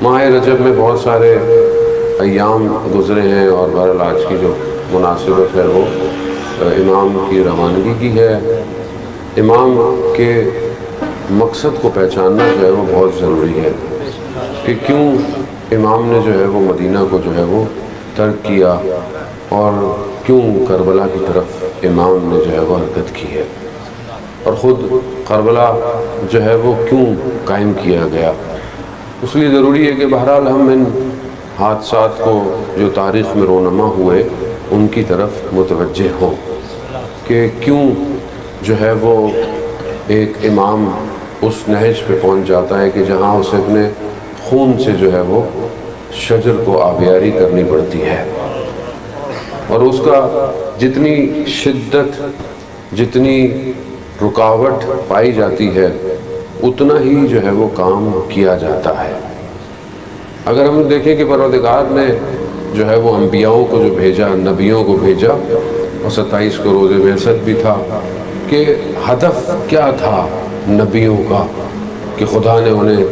ماہ رجب میں بہت سارے ایام گزرے ہیں، اور بہرحال آج کی جو مناسبت ہے وہ امام کی روانگی کی ہے۔ امام کے مقصد کو پہچاننا جو ہے وہ بہت ضروری ہے کہ کیوں امام نے جو ہے وہ مدینہ کو جو ہے وہ ترک کیا، اور کیوں کربلا کی طرف امام نے جو ہے وہ حرکت کی ہے، اور خود کربلا جو ہے وہ کیوں قائم کیا گیا۔ اس لیے ضروری ہے کہ بہرحال ہم ان حادثات کو جو تاریخ میں رونما ہوئے ان کی طرف متوجہ ہوں کہ کیوں جو ہے وہ ایک امام اس نہج پہ پہنچ جاتا ہے کہ جہاں اسے اپنے خون سے جو ہے وہ شجر کو آبیاری کرنی پڑتی ہے، اور اس کا جتنی شدت، جتنی رکاوٹ پائی جاتی ہے اتنا ہی جو ہے وہ کام کیا جاتا ہے۔ اگر ہم دیکھیں کہ پروردگار نے جو ہے وہ انبیاؤں کو جو بھیجا، نبیوں کو بھیجا، اور 27 کو روز بعثت بھی تھا، کہ ہدف کیا تھا نبیوں کا کہ خدا نے انہیں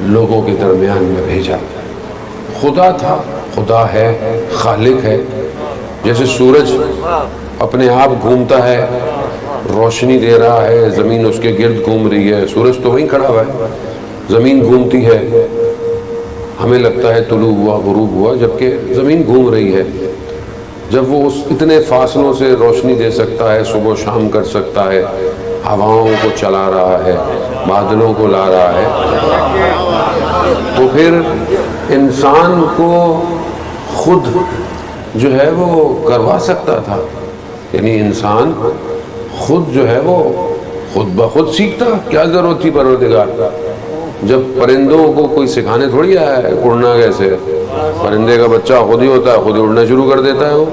لوگوں کے درمیان میں بھیجا۔ خدا تھا، خدا ہے، خالق ہے۔ جیسے سورج اپنے آپ گھومتا ہے، روشنی دے رہا ہے، زمین اس کے گرد گھوم رہی ہے، سورج تو وہیں کھڑا ہوا ہے، زمین گھومتی ہے، ہمیں لگتا ہے طلوع ہوا، غروب ہوا، جبکہ زمین گھوم رہی ہے۔ جب وہ اس اتنے فاصلوں سے روشنی دے سکتا ہے، صبح و شام کر سکتا ہے، ہواؤں کو چلا رہا ہے، بادلوں کو لا رہا ہے، تو پھر انسان کو خود جو ہے وہ کروا سکتا تھا۔ یعنی انسان خود جو ہے وہ خود بخود سیکھتا، کیا ضرورت تھی پروردگار؟ جب پرندوں کو کوئی سکھانے تھوڑی آیا ہے اڑنا کیسے، پرندے کا بچہ خود ہی ہوتا ہے، خود ہی اڑنا شروع کر دیتا ہے وہ۔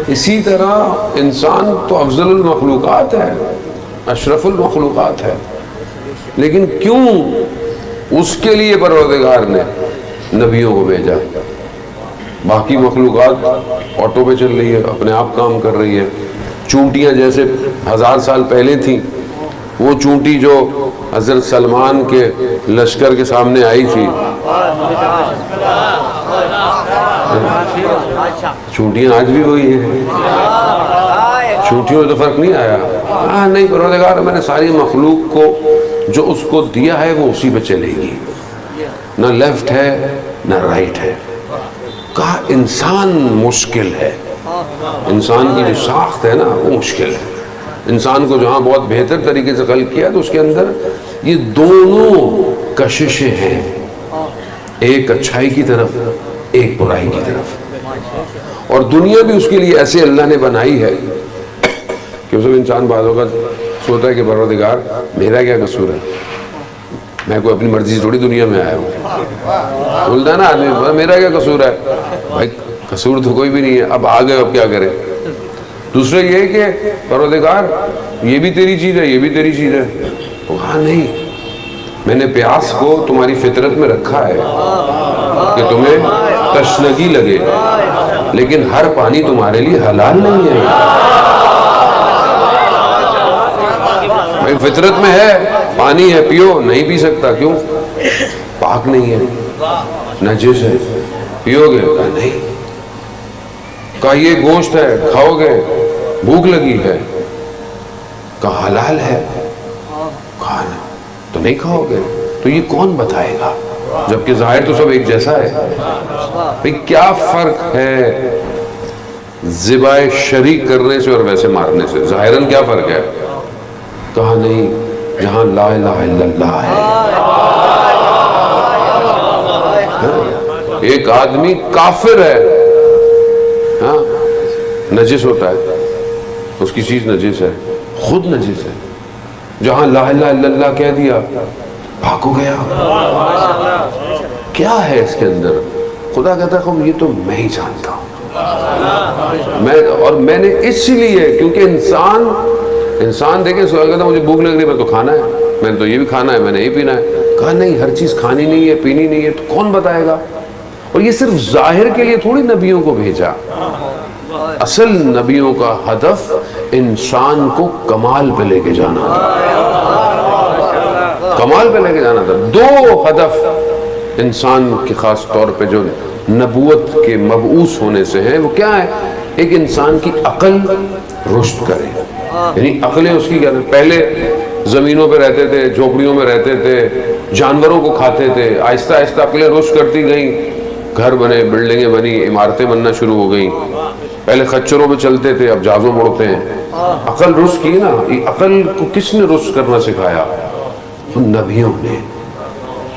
اسی طرح انسان تو افضل المخلوقات ہے، اشرف المخلوقات ہے، لیکن کیوں اس کے لیے پروردگار نے نبیوں کو بھیجا؟ باقی مخلوقات آٹو پہ چل رہی ہے، اپنے آپ کام کر رہی ہے۔ چونٹیاں جیسے 1000 سال پہلے تھیں، وہ چونٹی جو حضرت سلمان کے لشکر کے سامنے آئی تھی، چونٹیاں آج بھی وہی ہیں، چونٹیوں میں تو فرق نہیں آیا۔ ہاں نہیں، پروردگار میں نے ساری مخلوق کو جو اس کو دیا ہے وہ اسی پہ چلے گی، نہ لیفٹ ہے نہ رائٹ ہے۔ کہا انسان مشکل ہے، انسان کی جو ساخت ہے نا وہ مشکل ہے۔ انسان کو جہاں بہت بہتر طریقے سے خلق کیا تو اس کے اندر یہ دونوں کششیں ہیں، ایک اچھائی کی طرف، ایک برائی کی طرف، اور دنیا بھی اس کے لیے ایسے اللہ نے بنائی ہے کہ اس میں انسان بعض اوقات سوچتا ہے کہ پروردگار میرا کیا قصور ہے، میں کوئی اپنی مرضی سے تھوڑی دنیا میں آیا ہوں۔ بولتا ہے نا آدمی میرا کیا قصور ہے، بھائی قصور تو کوئی بھی نہیں ہے، اب آ گئے اب کیا کریں۔ دوسرا یہ کہ پروردگار یہ بھی تیری چیز ہے، یہ بھی تیری چیز ہے۔ ہاں نہیں، میں نے پیاس کو تمہاری فطرت میں رکھا ہے کہ تمہیں تشنگی لگے، لیکن ہر پانی تمہارے لیے حلال نہیں ہے۔ بھائی فطرت میں ہے، پانی ہے، پیو، نہیں پی سکتا، کیوں؟ پاک نہیں ہے، نجس ہے، پیو گے؟ کہا نہیں۔ کہا یہ گوشت ہے، کھاؤ گے؟ بھوک لگی ہے، کہا حلال ہے، کہا تو نہیں کھاؤ گے؟ تو یہ کون بتائے گا، جبکہ ظاہر تو سب ایک جیسا ہے۔ بھئی کیا فرق ہے ذبح شریک کرنے سے اور ویسے مارنے سے؟ ظاہراً کیا فرق ہے؟ کہا نہیں، جہاں لا الہ الا اللہ ہے۔ ایک آدمی کافر ہے، ہاں نجس ہوتا ہے، اس کی چیز نجس ہے، خود نجس ہے، جہاں لا الہ الا اللہ کہہ دیا پاک ہو گیا۔ کیا ہے اس کے اندر؟ خدا کہتا ہے یہ تو میں ہی جانتا ہوں، اور میں نے اس لیے، کیونکہ انسان دیکھیں سوال کہتا ہے مجھے بھوک لگ رہی ہے، میں تو کھانا ہے، میں نے تو یہ بھی کھانا ہے، میں نے یہ پینا ہے۔ کہا نہیں، ہر چیز کھانی نہیں ہے، پینی نہیں ہے، تو کون بتائے گا؟ اور یہ صرف ظاہر کے لیے تھوڑی نبیوں کو بھیجا، اصل نبیوں کا ہدف انسان کو کمال پہ لے کے جانا تھا، کمال پہ لے کے جانا تھا۔ دو ہدف انسان کے خاص طور پہ جو نبوت کے مبعوث ہونے سے ہیں وہ کیا ہے؟ ایک انسان کی عقل رشد کرے، یعنی عقلیں اس کی پہلے زمینوں پہ رہتے تھے، جھوپڑیوں میں رہتے تھے، جانوروں کو کھاتے تھے، آہستہ آہستہ عقلیں رشد کرتی گئیں، گھر بنے، بلڈنگیں بنی، عمارتیں بننا شروع ہو گئیں، پہلے خچروں پہ چلتے تھے اب جہازوں میں اڑتے ہیں، عقل رشد کی نا۔ یہ عقل کو کس نے رشد کرنا سکھایا؟ نبیوں نے۔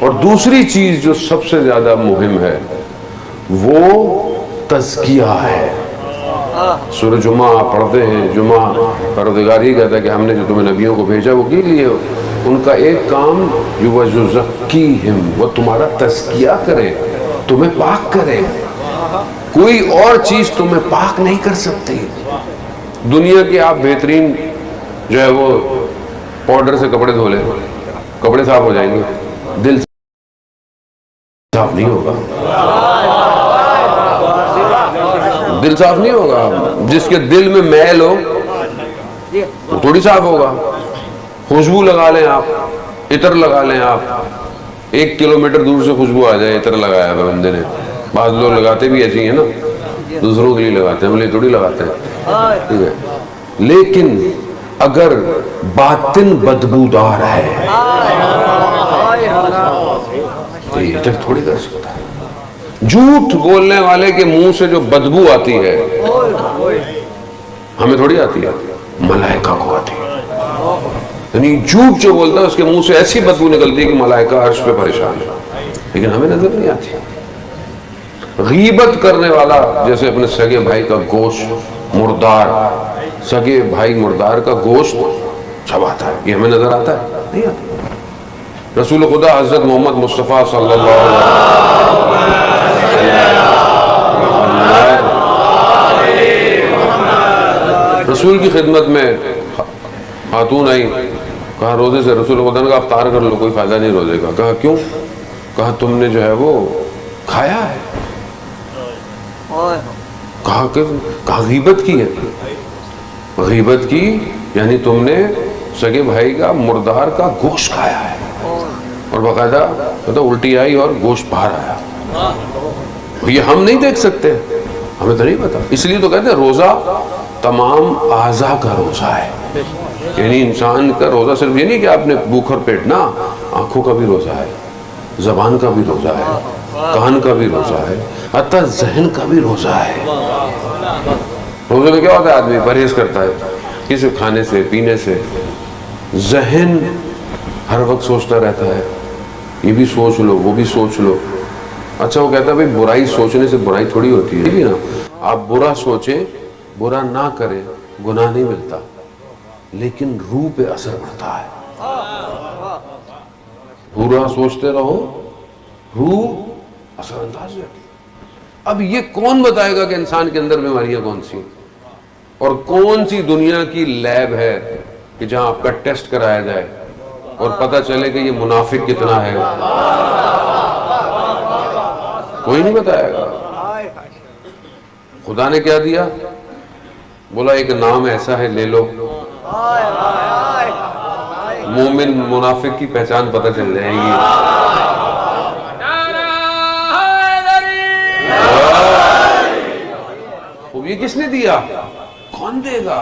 اور دوسری چیز جو سب سے زیادہ مہم ہے وہ تزکیہ ہے۔ سورہ جمعہ آپ پڑھتے ہیں، جمعہ پروردگار یہ کہتا ہے کہ ہم نے جو تمہیں نبیوں کو بھیجا وہ کے لیے ان کا ایک کام یُزَکِّیہِم، وہ تمہارا تزکیہ کرے، تمہیں پاک کرے۔ کوئی اور چیز تمہیں پاک نہیں کر سکتی۔ دنیا کی آپ بہترین جو ہے وہ پاؤڈر سے کپڑے دھو لیں، کپڑے صاف ہو جائیں گے، دل صاف نہیں ہوگا، دل صاف نہیں ہوگا۔ جس کے دل میں میل ہو وہ تھوڑی صاف ہوگا۔ خوشبو لگا لیں آپ، عطر لگا لیں آپ، 1 کلومیٹر دور سے خوشبو آ جائے، عطر لگایا ہے بندے نے۔ بعض لوگ لگاتے بھی ایسی ہیں نا، دوسروں کے لیے لگاتے ہیں، ہم لیے تھوڑی لگاتے ہیں، ٹھیک ہے۔ لیکن اگر باطن بدبودار ہے تو یہ عطر تھوڑی کر سکتا ہے۔ جھوٹ بولنے والے کے منہ سے جو بدبو آتی ہے ہمیں تھوڑی آتی ہے، ملائکہ کو آتی ہے۔ یعنی جھوٹ جو بولتا ہے اس کے منہ سے ایسی بدبو نکلتی ہے کہ ملائکہ عرش پہ پریشان ہے، لیکن ہمیں نظر نہیں آتی۔ غیبت کرنے والا جیسے اپنے سگے بھائی کا گوشت مردار، سگے بھائی مردار کا گوشت چباتا ہے، یہ ہمیں نظر آتا ہے؟ نہیں آتا۔ رسول خدا حضرت محمد مصطفیٰ صلی اللہ علیہ وسلم رسول کی خدمت میں خاتون آئی، کہا روزے سے، رسول خدا نے کہا افطار کر لو، کوئی فائدہ نہیں روزے کا۔ کہا کیوں؟ کہا تم نے جو ہے وہ کھایا ہے۔ کہا غیبت کی ہے۔ غیبت کی یعنی تم نے سگے بھائی کا مردار کا گوشت کھایا ہے، اور باقاعدہ الٹی آئی اور گوشت باہر آیا۔ یہ ہم نہیں دیکھ سکتے، ہمیں تو نہیں پتا، اس لیے تو کہتے ہیں روزہ تمام اعضاء کا روزہ ہے۔ یعنی انسان کا روزہ صرف یہ نہیں کہ آپ نے بھوک اور پیٹ، نہ، آنکھوں کا بھی روزہ ہے، زبان کا بھی روزہ ہے، کان کا بھی روزہ ہے، حتیٰ ذہن کا بھی روزہ ہے۔ روزے میں کیا ہوتا ہے؟ آدمی پرہیز کرتا ہے کسی کھانے سے، پینے سے، ذہن ہر وقت سوچتا رہتا ہے، یہ بھی سوچ لو، وہ بھی سوچ لو۔ اچھا وہ کہتا ہے بھئی برائی سوچنے سے برائی تھوڑی ہوتی ہے نا، آپ برا سوچیں، برا نہ کریں، گناہ نہیں ملتا، لیکن روح پہ اثر پڑتا ہے۔ برا سوچتے رہو، روح اثر انداز ہے۔ اب یہ کون بتائے گا کہ انسان کے اندر بیماریاں کون سی، اور کون سی دنیا کی لیب ہے کہ جہاں آپ کا ٹیسٹ کرایا جائے اور پتہ چلے کہ یہ منافق کتنا ہے؟ کوئی نہیں بتائے گا۔ خدا نے کیا دیا؟ بولا ایک نام ایسا ہے لے لو، مومن منافق کی پہچان پتہ چل جائے گی۔ یہ کس نے دیا؟ کون دے گا؟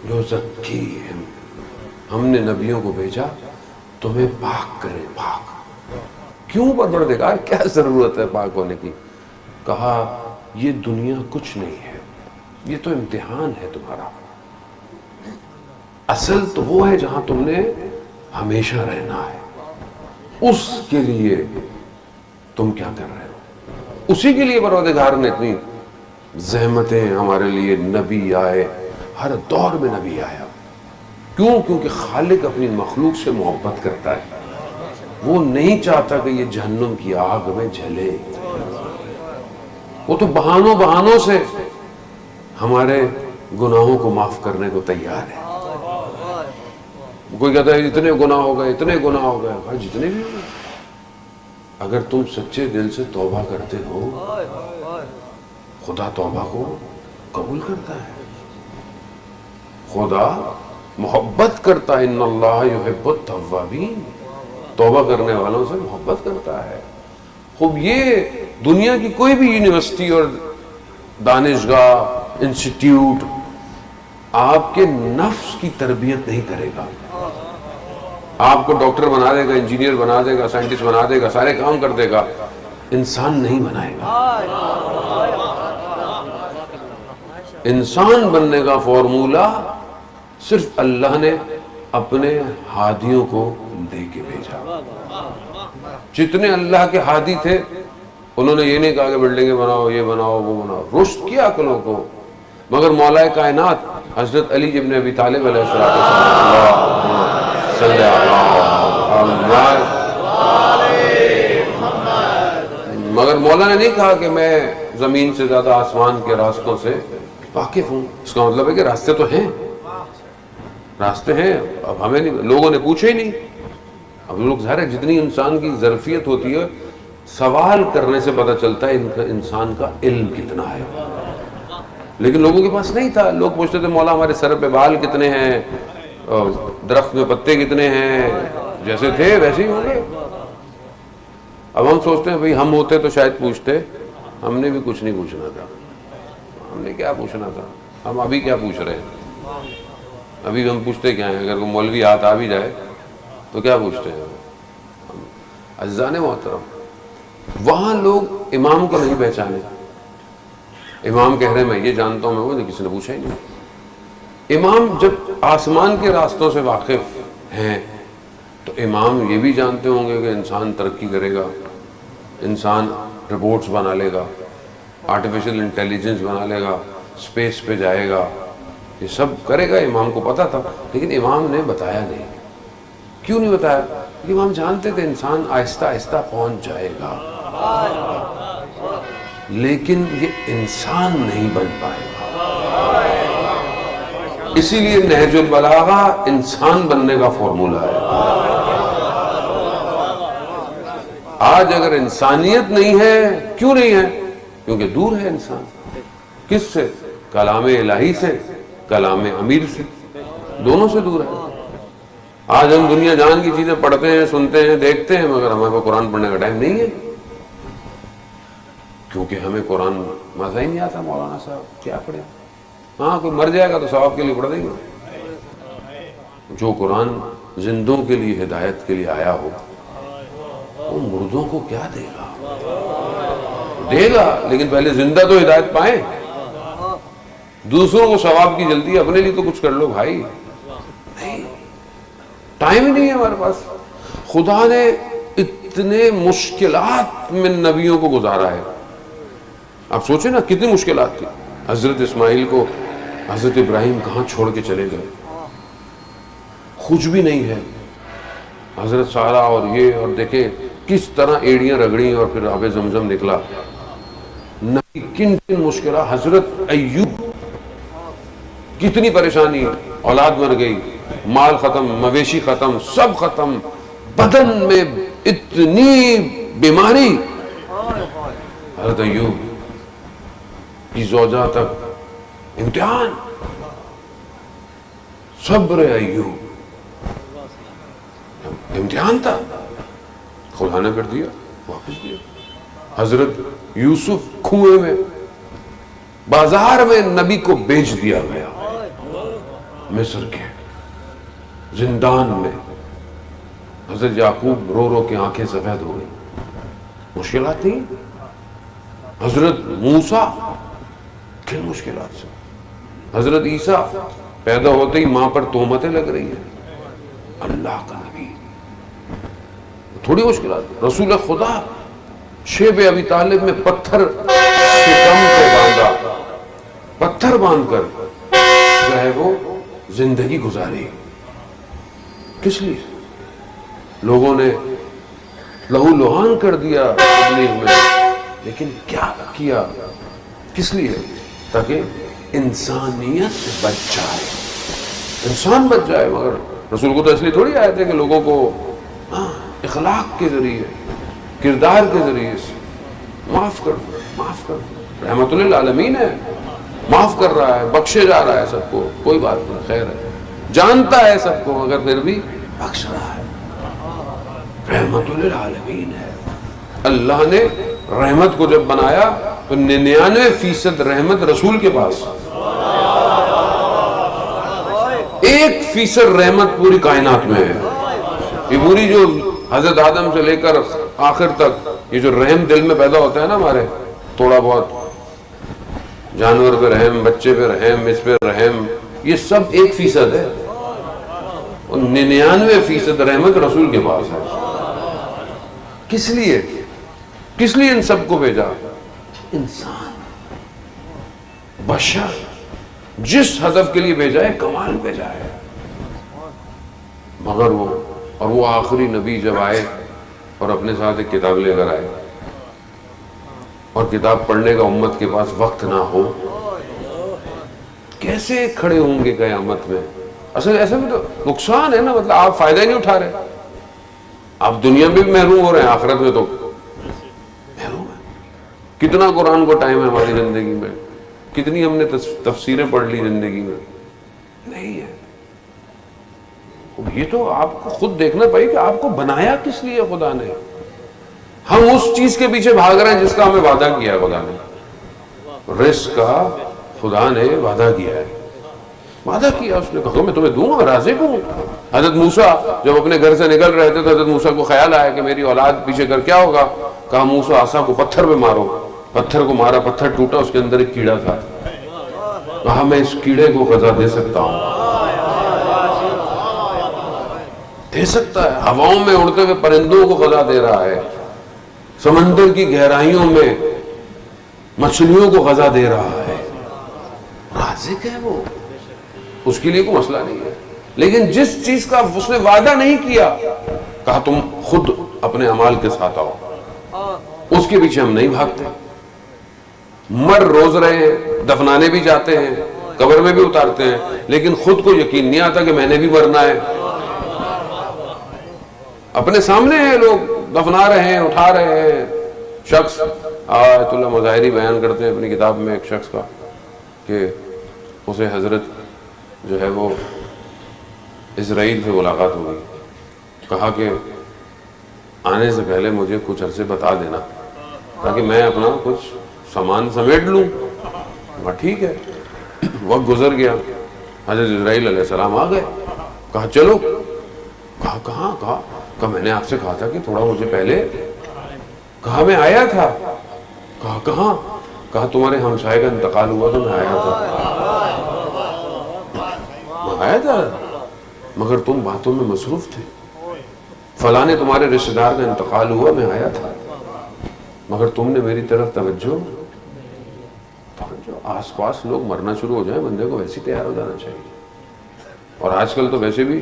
یُزَکِّیہِم، ہم نے نبیوں کو بھیجا تمہیں پاک کرے۔ پاک کیوں پروردگار؟ کیا ضرورت ہے پاک ہونے کی؟ کہا یہ دنیا کچھ نہیں ہے، یہ تو امتحان ہے تمہارا۔ اصل تو وہ ہے جہاں تم نے ہمیشہ رہنا ہے، اس کے لیے تم کیا کر رہے ہو؟ اسی کے لیے پروردگار نے اتنی زحمتیں ہمارے لیے، نبی آئے، ہر دور میں نبی آیا۔ کیوں؟ کیونکہ خالق اپنی مخلوق سے محبت کرتا ہے، وہ نہیں چاہتا کہ یہ جہنم کی آگ میں جلے۔ وہ تو بہانوں سے ہمارے گناہوں کو معاف کرنے کو تیار ہے۔ کوئی کہتا ہے اتنے گناہ ہو گئے، اتنے گناہ ہو گئے، بھائی جتنے بھی ہو گئے، اگر تم سچے دل سے توبہ کرتے ہو خدا توبہ کو قبول کرتا ہے۔ خدا محبت کرتا ہے، ان اللہ یحب التوابین، توبہ کرنے والوں سے محبت کرتا ہے۔ خوب یہ دنیا کی کوئی بھی یونیورسٹی اور دانشگاہ انسٹیٹیوٹ آپ کے نفس کی تربیت نہیں کرے گا۔ آپ کو ڈاکٹر بنا دے گا، انجینئر بنا دے گا، سائنٹسٹ بنا دے گا، سارے کام کر دے گا، انسان نہیں بنائے گا۔ انسان بننے کا فارمولہ صرف اللہ نے اپنے ہادیوں کو دے کے بھیجا۔ جتنے اللہ کے ہادی تھے انہوں نے یہ نہیں کہا کہ بلڈنگیں بناؤ، یہ بناؤ، وہ بناؤ، رشد کیا عقلوں کو، مگر مولا کائنات حضرت علی ابن ابی طالب علیہ السلام صلی مگر مولا نے نہیں کہا کہ میں زمین سے زیادہ آسمان کے راستوں سے واقف ہوں۔ اس کا مطلب ہے کہ راستے تو ہیں، راستے ہیں، اب ہمیں نہیں، لوگوں نے پوچھے ہی نہیں۔ اب لوگ ظاہر ہے جتنی انسان کی ظرفیت ہوتی ہے سوال کرنے سے پتہ چلتا ہے انسان کا علم کتنا ہے، لیکن لوگوں کے پاس نہیں تھا۔ لوگ پوچھتے تھے مولا ہمارے سر پہ بال کتنے ہیں، درخت میں پتے کتنے ہیں، جیسے تھے ویسے ہی ہوں گے۔ اب ہم سوچتے ہیں بھئی ہم ہوتے تو شاید پوچھتے، ہم نے بھی کچھ نہیں پوچھنا تھا، ہم نے کیا پوچھنا تھا، ہم ابھی کیا پوچھ رہے ہیں، ابھی ہم پوچھتے کیا ہیں؟ اگر کوئی مولوی ہاتھ آ بھی جائے تو کیا پوچھتے ہیں؟ عزیزان محترم، وہاں لوگ امام کو نہیں پہچانے، امام کہہ رہے ہیں میں یہ جانتا ہوں، میں وہ کسی نے پوچھا ہی نہیں۔ امام جب آسمان کے راستوں سے واقف ہیں تو امام یہ بھی جانتے ہوں گے کہ انسان ترقی کرے گا، انسان روبوٹس بنا لے گا، آرٹیفیشل انٹیلیجنس بنا لے گا، اسپیس پہ جائے گا، یہ سب کرے گا، امام کو پتا تھا، لیکن امام نے بتایا نہیں۔ کیوں نہیں بتایا؟ کہ امام جانتے تھے انسان آہستہ آہستہ پہنچ جائے گا، لیکن یہ انسان نہیں بن پائے گا۔ اسی لیے نہج البلاغہ انسان بننے کا فارمولہ ہے۔ آج اگر انسانیت نہیں ہے، کیوں نہیں ہے؟ کیونکہ دور ہے انسان، کس سے؟ کلام الہی سے، کلام امیر سے، دونوں سے دور ہے۔ آج ہم دنیا جان کی چیزیں پڑھتے ہیں، سنتے ہیں، دیکھتے ہیں، مگر ہمارے پاس قرآن پڑھنے کا ٹائم نہیں ہے، کیونکہ ہمیں قرآن مزہ ہی نہیں آتا۔ مولانا صاحب کیا پڑھیں؟ ہاں کوئی مر جائے گا تو ثواب کے لیے پڑھ دیں گے۔ جو قرآن زندوں کے لیے ہدایت کے لیے آیا ہو وہ مردوں کو کیا دے گا؟ دے گا، لیکن پہلے زندہ تو ہدایت پائیں۔ دوسروں کو ثواب کی جلدی، اپنے لیے تو کچھ کر لو بھائی، نہیں، ٹائم ہی نہیں ہے ہمارے پاس۔ خدا نے اتنے مشکلات میں نبیوں کو گزارا ہے، آپ سوچیں نا کتنی مشکلات تھی۔ حضرت اسماعیل کو حضرت ابراہیم کہاں چھوڑ کے چلے گئے، کچھ بھی نہیں ہے، حضرت سارہ اور یہ، اور دیکھیں کس طرح ایڑیاں رگڑیں اور پھر آب زمزم نکلا، کن کن مشکلات۔ حضرت ایوب کتنی پریشانی، اولاد مر گئی، مال ختم، مویشی ختم، سب ختم، بدن میں اتنی بیماری، حضرت ایوب کی زوجہ تک امتحان، صبر ایوب امتحان تھا، خدا نے کر دیا، واپس دیا۔ حضرت یوسف کنویں میں، بازار میں نبی کو بیچ دیا گیا، مصر کے زندان میں، حضرت یعقوب رو رو کے آنکھیں سفید ہو گئی، مشکلات نہیں۔ حضرت موسیٰ کن مشکلات سے، حضرت عیسیٰ پیدا ہوتے ہی ماں پر تہمتیں لگ رہی ہیں، اللہ کا نبی، تھوڑی مشکلات۔ رسول خدا شیب ابی طالب میں پتھر شکم پہ باندھا، پتھر باندھ کر جو ہے وہ زندگی گزاری، کس لیے؟ لوگوں نے لہو لہان کر دیا تبلیغ میں، لیکن کیا کیا؟ کس لیے؟ تاکہ انسانیت بچ جائے، انسان بچ جائے۔ مگر رسول کو تو اس لیے تھوڑی آئے تھے کہ لوگوں کو اخلاق کے ذریعے، کردار کے ذریعے سے معاف کر دو، معاف کر دو، رحمت للعالمین ہے، معاف کر رہا ہے، بخشے جا رہا ہے سب کو، کوئی بات نہیں، خیر ہے، جانتا ہے سب کو مگر پھر بھی بخش رہا ہے، رحمت للعالمین ہے. اللہ نے رحمت کو جب بنایا تو 99% رحمت رسول کے پاس، 1% رحمت پوری کائنات میں ہے. یہ پوری جو حضرت آدم سے لے کر آخر تک یہ جو رحم دل میں پیدا ہوتا ہے نا ہمارے، تھوڑا بہت جانور پہ رحم، بچے پہ رحم، اس پہ رحم، یہ سب 1% ہے، اور 99% رحمت رسول کے پاس ہے. کس لیے ان سب کو بھیجا؟ انسان، بشر، جس ہدف کے لیے بھیجا ہے کمال بھیجا ہے. مگر وہ آخری نبی جب آئے اور اپنے ساتھ ایک کتاب لے کر آئے، اور کتاب پڑھنے کا امت کے پاس وقت نہ ہو، کیسے کھڑے ہوں گے قیامت میں؟ اصل ایسا بھی تو نقصان ہے نا، مطلب آپ فائدہ ہی نہیں اٹھا رہے. آپ دنیا میں بھی محروم ہو رہے ہیں، آخرت میں تو محروم ہے. کتنا قرآن کو ٹائم ہے ہماری زندگی میں، کتنی ہم نے تفسیریں پڑھ لی زندگی میں، نہیں ہے. یہ تو آپ کو خود دیکھنا پڑے کہ آپ کو بنایا کس لیے خدا نے. ہم اس چیز کے پیچھے بھاگ رہے ہیں جس کا ہمیں وعدہ کیا ہے خدا نے. رزق کا خدا نے وعدہ کیا ہے، وعدہ کیا، اس نے کہا میں تمہیں دوں گا، رازق ہوں. حضرت موسیٰ جب اپنے گھر سے نکل رہے تھے تو حضرت موسیٰ کو خیال آیا کہ میری اولاد پیچھے کر کیا ہوگا. کہا موسیٰ عصا کو پتھر پہ مارو. پتھر کو مارا، پتھر ٹوٹا، اس کے اندر ایک کیڑا تھا. کہا میں اس کیڑے کو غذا دے سکتا ہوں، دے سکتا ہے. ہواؤں میں اڑتے ہوئے پرندوں کو غذا دے رہا ہے، سمندر کی گہرائیوں میں مچھلیوں کو غذا دے رہا ہے. رازق ہے وہ، اس کے لیے کوئی مسئلہ نہیں ہے. لیکن جس چیز کا اس نے وعدہ نہیں کیا، کہا تم خود اپنے اعمال کے ساتھ آؤ، اس کے پیچھے ہم نہیں بھاگتے. مر روز رہے ہیں، دفنانے بھی جاتے ہیں، قبر میں بھی اتارتے ہیں، لیکن خود کو یقین نہیں آتا کہ میں نے بھی مرنا ہے. اپنے سامنے ہیں، لوگ دفنا رہے ہیں، اٹھا رہے ہیں. شخص آیت اللہ مظاہری بیان کرتے ہیں اپنی کتاب میں ایک شخص کا کہ اسے حضرت جو ہے وہ اسرائیل سے ملاقات ہوگی. کہا کہ آنے سے پہلے مجھے کچھ عرصے بتا دینا تاکہ میں اپنا کچھ سامان سمیٹ لوں. کہا ٹھیک ہے. وقت گزر گیا، حضرت اسرائیل علیہ السلام آ گئے. کہا چلو. کہا کہاں؟ کہا میں نے آپ سے کہا تھا کہ تھوڑا مجھے پہلے. کہا میں آیا تھا. کہا کہاں؟ کہا تمہارے ہمسائے کا انتقال ہوا تو میں آیا تھا، مگر تم باتوں میں مصروف تھے. فلاں نے تمہارے رشتہ دار کا انتقال ہوا، میں آیا تھا، مگر تم نے میری طرف توجہ. آس پاس لوگ مرنا شروع ہو جائیں، بندے کو ویسے تیار ہو جانا چاہیے. اور آج کل تو ویسے بھی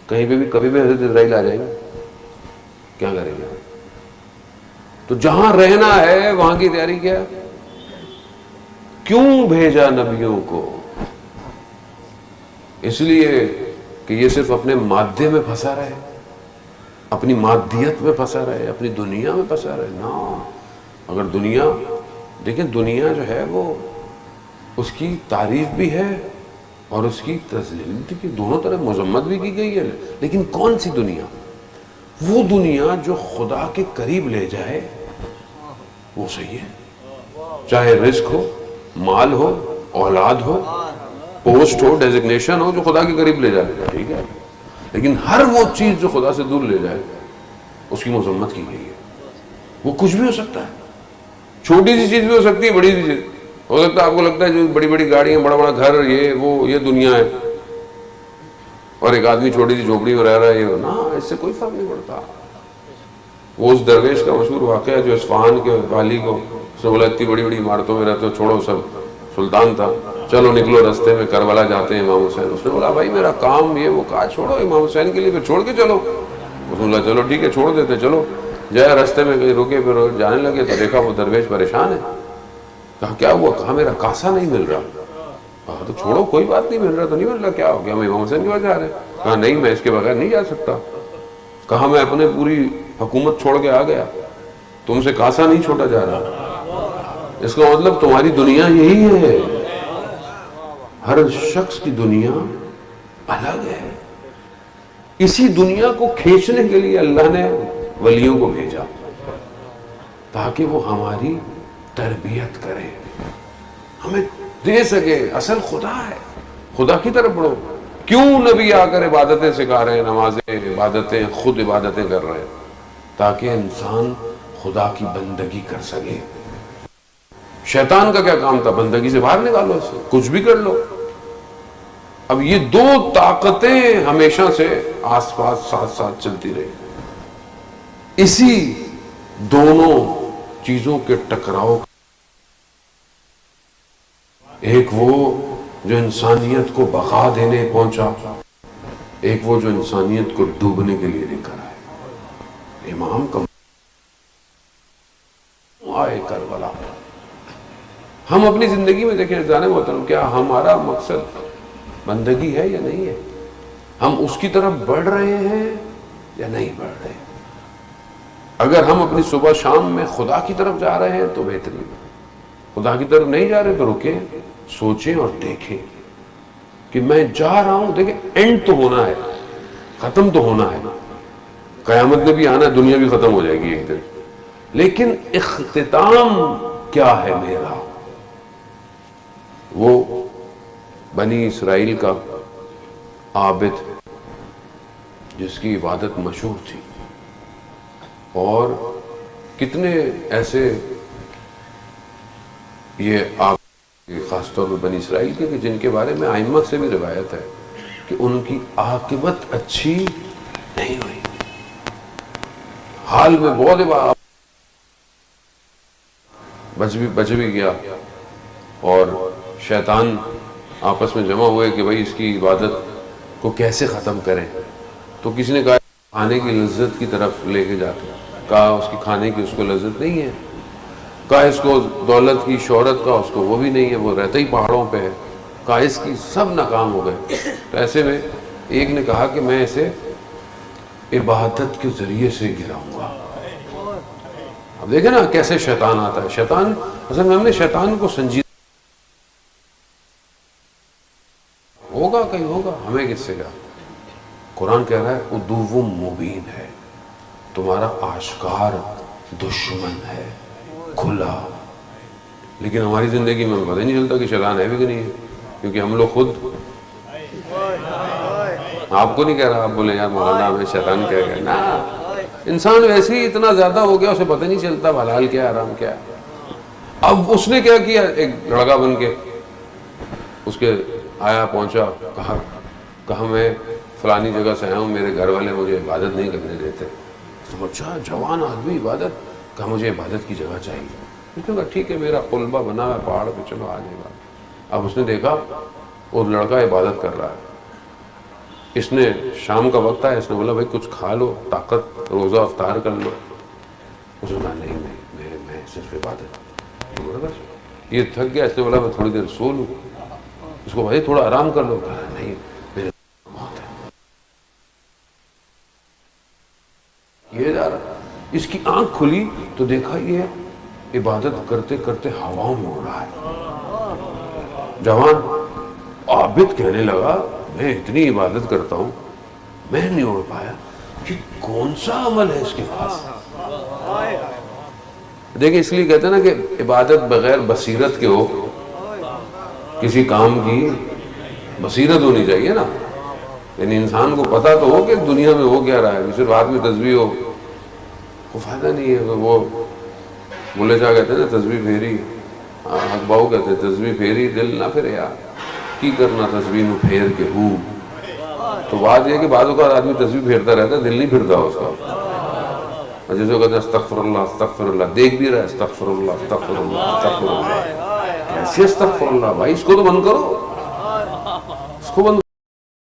کہیں پہ بھی کبھی بھی حضرت اسرائیل آ جائیں گے، کیا کریں گے؟ تو جہاں رہنا ہے وہاں کی تیاری کیا ہے؟ کیوں بھیجا نبیوں کو؟ اس لیے کہ یہ صرف اپنے مادے میں پھنسا رہے، اپنی مادیت میں پھنسا رہے، اپنی دنیا میں پھنسا رہے. نا، اگر دنیا دیکھیں، دنیا جو ہے وہ اس کی تعریف بھی ہے اور اس کی تذلیل بھی، دونوں طرف مذمت بھی کی گئی ہے. لیکن کون سی دنیا؟ وہ دنیا جو خدا کے قریب لے جائے وہ صحیح ہے. چاہے رزق ہو، مال ہو، اولاد ہو، پوسٹ ہو، ڈیزگنیشن ہو، جو خدا کے قریب لے جائے ٹھیک ہے. لیکن ہر وہ چیز جو خدا سے دور لے جائے اس کی مذمت کی گئی ہے. وہ کچھ بھی ہو سکتا ہے، چھوٹی سی چیز بھی ہو سکتی ہے، بڑی سی چیز ہو سکتا ہے. آپ کو لگتا ہے جو بڑی بڑی گاڑیاں، بڑا بڑا گھر، یہ دنیا ہے، اور ایک آدمی چھوٹی سی جھوپڑی میں رہ رہا ہے، یہ نا، اس سے کوئی فرق نہیں پڑتا. وہ اس درویش کا مشہور واقعہ جو اصفہان کے والی کو اس نے بولا اتنی بڑی بڑی عمارتوں میں رہتے ہو، چھوڑو سب. سلطان تھا، چلو نکلو رستے میں کربلا جاتے ہیں امام حسین. اس نے بولا بھائی میرا کام یہ وہ. کہا چھوڑو امام حسین کے لیے پھر چھوڑ کے چلو. اس نے بولا چلو ٹھیک ہے چھوڑ دیتے. چلو جائے رستے میں کہیں رکے، پھر جانے لگے تو دیکھا وہ درویش پریشان ہے. کہا کیا ہوا؟ کہا میرا کاسا نہیں مل رہا. کہا تو چھوڑو کوئی بات نہیں، مل رہا تو نہیں مل رہا، کیا ہو گیا؟ ہم امام حسین کے پاس جا رہے ہیں. کہا نہیں، میں اس کے بغیر نہیں جا سکتا. کہا میں اپنے پوری حکومت چھوڑ کے آ گیا، تم سے کاسا نہیں چھوٹا جا رہا. اس کا مطلب تمہاری دنیا یہی ہے. ہر شخص کی دنیا الگ ہے. اسی دنیا کو کھینچنے کے لیے اللہ نے ولیوں کو بھیجا تاکہ وہ ہماری تربیت کرے، ہمیں دے سکے. اصل خدا ہے، خدا کی طرف بڑھو. کیوں نبی آ کر عبادتیں سکھا رہے ہیں، نمازیں، عبادتیں، خود عبادتیں کر رہے ہیں؟ تاکہ انسان خدا کی بندگی کر سکے. شیطان کا کیا کام تھا؟ بندگی سے باہر نکالو، اسے کچھ بھی کر لو. اب یہ دو طاقتیں ہمیشہ سے آس پاس ساتھ ساتھ چلتی رہی. اسی دونوں چیزوں کے ٹکراؤ، ایک وہ جو انسانیت کو بقا دینے پہنچا، ایک وہ جو انسانیت کو ڈوبنے کے لیے لے کر آئے. امام کا آئے کربلا. ہم اپنی زندگی میں دیکھیں جانے محترم، کیا ہمارا مقصد بندگی ہے یا نہیں ہے؟ ہم اس کی طرف بڑھ رہے ہیں یا نہیں بڑھ رہے؟ اگر ہم اپنی صبح شام میں خدا کی طرف جا رہے ہیں تو بہترین، خدا کی طرف نہیں جا رہے تو رکیں، سوچیں اور دیکھیں کہ میں جا رہا ہوں. دیکھیں اینڈ تو ہونا ہے، ختم تو ہونا ہے، قیامت میں بھی آنا ہے، دنیا بھی ختم ہو جائے گی ایک دن، لیکن اختتام کیا ہے میرا؟ وہ بنی اسرائیل کا عابد جس کی عبادت مشہور تھی، اور کتنے ایسے یہ خاص طور پر بنی اسرائیل کے کہ جن کے بارے میں ائمہ سے بھی روایت ہے کہ ان کی عاقبت اچھی نہیں ہوئی. حال میں بہت بچ بھی گیا، اور شیطان آپس میں جمع ہوئے کہ بھائی اس کی عبادت کو کیسے ختم کریں. تو کسی نے کہا کھانے کی لذت کی طرف لے کے جاتے، کہا اس کی کھانے کی اس کو لذت نہیں ہے، کہا اس کو دولت کی شہرت کا اس کو وہ بھی نہیں ہے، وہ رہتا ہی پہاڑوں پہ ہے، کہا اس کی سب ناکام ہو گئے. تو ایسے میں ایک نے کہا کہ میں اسے عبادت کے ذریعے سے گراؤں گا. اب دیکھیں نا کیسے شیطان آتا ہے. شیطان اصل میں ہم نے شیطان کو سنجیدہ ہوگا، کہیں ہوگا، ہمیں کس سے کیا. قرآن کہہ رہا ہے عدو مبین ہے، تمہارا آشکار دشمن ہے کھلا. لیکن ہماری زندگی میں پتہ نہیں چلتا کہ شیطان ہے بھی کہ نہیں ہے، کیونکہ ہم لوگ خود، آپ کو نہیں کہہ رہا، آپ بولے یار مولانا ہمیں شیطان کہہ گیا نا، انسان ویسے ہی اتنا زیادہ ہو گیا اسے پتہ نہیں چلتا حلال کیا حرام کیا ہے. اب اس نے کیا کیا، ایک لڑکا بن کے اس کے آیا، پہنچا، کہا میں فلانی جگہ سے آیا ہوں، میرے گھر والے مجھے عبادت نہیں کرنے دیتے. اچھا جوان آدمی عبادت، کہا مجھے عبادت کی جگہ چاہیے. اس نے کہا ٹھیک ہے، میرا قلبہ بنا ہے پہاڑ پہ، چلو آ جائے گا. اب اس نے دیکھا وہ لڑکا عبادت کر رہا ہے. اس نے شام کا وقت آیا، اس نے بولا بھائی کچھ کھا لو، طاقت، روزہ افطار کر لو. اس نے کہا نہیں میں صرف عبادت. یہ تھک گیا، اس نے بولا میں تھوڑی دیر سو لوں. اس کو بھائی تھوڑا آرام کر لو. کہا نہیں میرے موت ہے. یہ جا رہا، اس کی آنکھ کھلی تو دیکھا یہ عبادت کرتے کرتے ہواؤں میں اڑ رہا ہے. جوان عابد کہنے لگا میں اتنی عبادت کرتا ہوں، میں نہیں اڑ پایا، کہ کون سا عمل ہے اس کے پاس. دیکھیں اس لیے کہتے ہیں نا کہ عبادت بغیر بصیرت کے ہو، کسی کام کی بصیرت ہونی چاہیے نا. یعنی انسان کو پتا تو ہو کہ دنیا میں ہو کیا رہا ہے، صرف ہاتھ میں تسبیح ہو کوئی فائدہ نہیں ہے. وہ بولے جا کہتے ہیں نا تسبیح پھیری، حق باؤ کہتے ہیں تسبیح پھیری دل نہ پھرے یار کی کرنا تسبیح نو پھیر کے ہو. تو بات یہ کہ بعض اوقات آدمی تسبیح پھیرتا رہتا ہے، دل نہیں پھرتا اس کا. جیسے وہ کہتے ہیں استغفر اللہ استغفر اللہ، دیکھ بھی رہا ہے استغفر اللہ استغفر اللہ استغفر اللہ. کیسے استغفر اللہ بھائی، اس کو تو بند کرو، اس کو بند